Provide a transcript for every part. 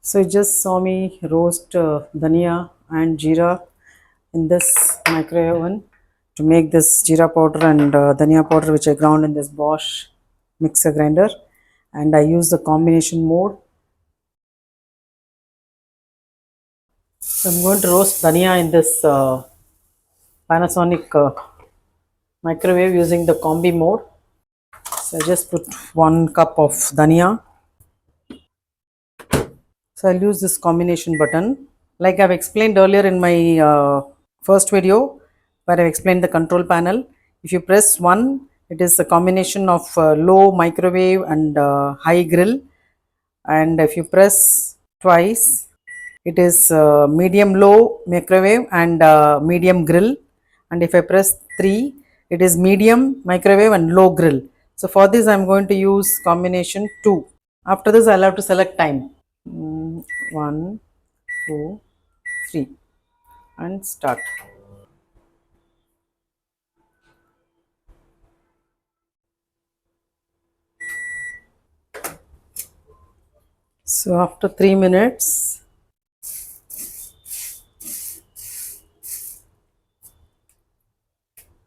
So you just saw me roast dhaniya and jeera in this microwave oven to make this jeera powder and dhaniya powder, which I ground in this Bosch mixer grinder, and I use the combination mode. So I'm going to roast dhaniya in this Panasonic microwave using the combi mode. So I just put 1 cup of dhaniya. So I'll use this combination button. Like I've explained earlier in my first video where I explained the control panel. If you press 1, it is a combination of low microwave and high grill. And if you press twice, it is medium low microwave and medium grill. And if I press 3, it is medium microwave and low grill. So for this I am going to use combination 2. After this I'll have to select time. 1, 2, 3 and start. So after 3 minutes,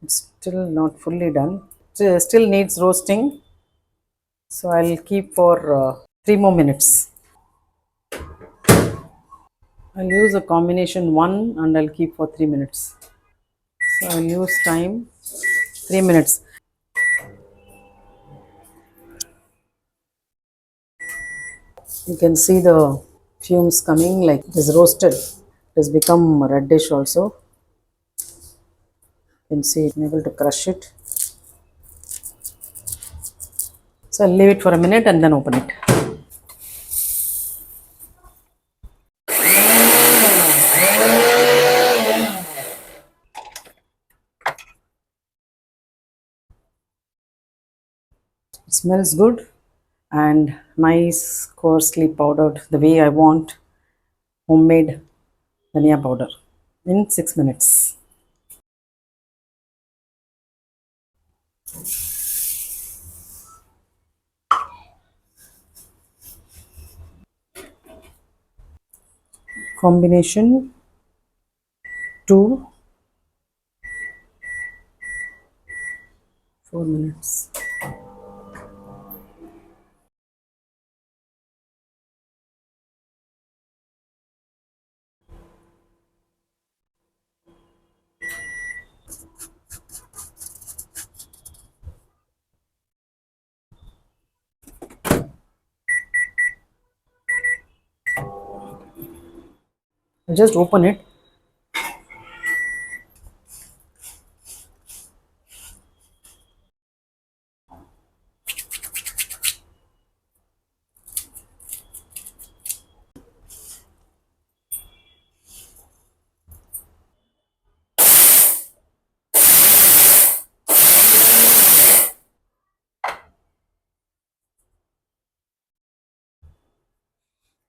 it's still not fully done. It still needs roasting. So I'll keep for 3 more minutes. I'll use a combination 1 and I'll keep for 3 minutes. So I'll use time 3 minutes. You can see the fumes coming, like it is roasted. It has become reddish also. You can see I'm able to crush it. So I'll leave it for a minute and then open it. It smells good and nice, coarsely powdered the way I want, homemade dhaniya powder in 6 minutes. Combination 2, 4 minutes. I'll just open it.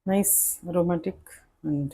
Nice, aromatic and